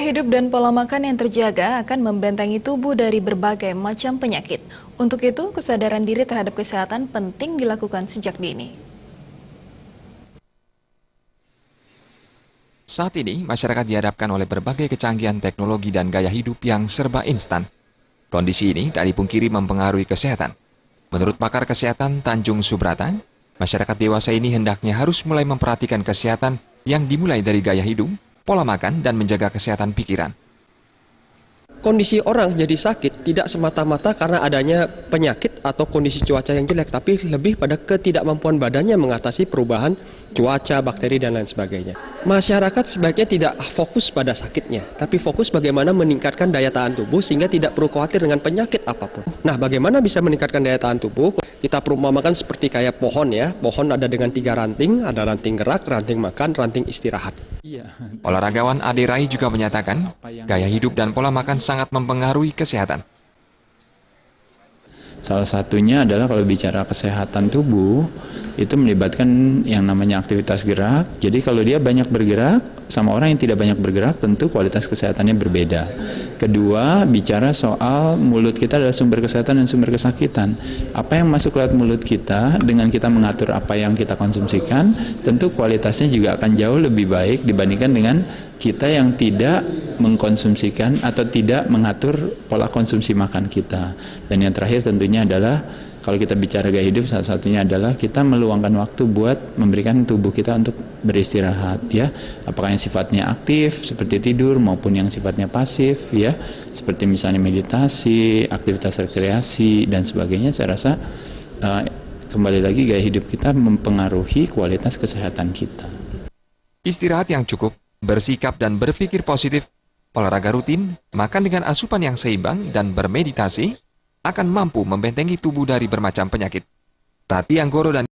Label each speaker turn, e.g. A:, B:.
A: hidup dan pola makan yang terjaga akan membentengi tubuh dari berbagai macam penyakit. Untuk itu, kesadaran diri terhadap kesehatan penting dilakukan sejak dini.
B: Saat ini, masyarakat dihadapkan oleh berbagai kecanggihan teknologi dan gaya hidup yang serba instan. Kondisi ini tak dipungkiri mempengaruhi kesehatan. Menurut pakar kesehatan Tanjung Subrata, masyarakat dewasa ini hendaknya harus mulai memperhatikan kesehatan yang dimulai dari gaya hidup, pola makan, dan menjaga kesehatan pikiran.
C: Kondisi orang jadi sakit tidak semata-mata karena adanya penyakit atau kondisi cuaca yang jelek, tapi lebih pada ketidakmampuan badannya mengatasi perubahan cuaca, bakteri, dan lain sebagainya. Masyarakat sebaiknya tidak fokus pada sakitnya, tapi fokus bagaimana meningkatkan daya tahan tubuh sehingga tidak perlu khawatir dengan penyakit apapun. Nah, bagaimana bisa meningkatkan daya tahan tubuh? Kita perumpamakan seperti kayak pohon ya. Pohon ada dengan 3 ranting, ada ranting gerak, ranting makan, ranting istirahat.
B: Olahragawan Ade Rai juga menyatakan, gaya hidup dan pola makan sangat mempengaruhi kesehatan.
D: Salah satunya adalah kalau bicara kesehatan tubuh, itu melibatkan yang namanya aktivitas gerak. Jadi kalau dia banyak bergerak, sama orang yang tidak banyak bergerak, tentu kualitas kesehatannya berbeda. Kedua, bicara soal mulut kita adalah sumber kesehatan dan sumber kesakitan. Apa yang masuk lewat mulut kita, dengan kita mengatur apa yang kita konsumsikan, tentu kualitasnya juga akan jauh lebih baik dibandingkan dengan kita yang tidak mengkonsumsikan atau tidak mengatur pola konsumsi makan kita. Dan yang terakhir tentunya adalah kalau kita bicara gaya hidup, salah satunya adalah kita meluangkan waktu buat memberikan tubuh kita untuk beristirahat, ya. Apakah yang sifatnya aktif seperti tidur maupun yang sifatnya pasif, ya, seperti misalnya meditasi, aktivitas rekreasi dan sebagainya. Saya rasa kembali lagi gaya hidup kita mempengaruhi kualitas kesehatan kita.
B: Istirahat yang cukup, bersikap dan berpikir positif, olahraga rutin, makan dengan asupan yang seimbang, dan bermeditasi akan mampu membentengi tubuh dari bermacam penyakit. Rati Anggoro dan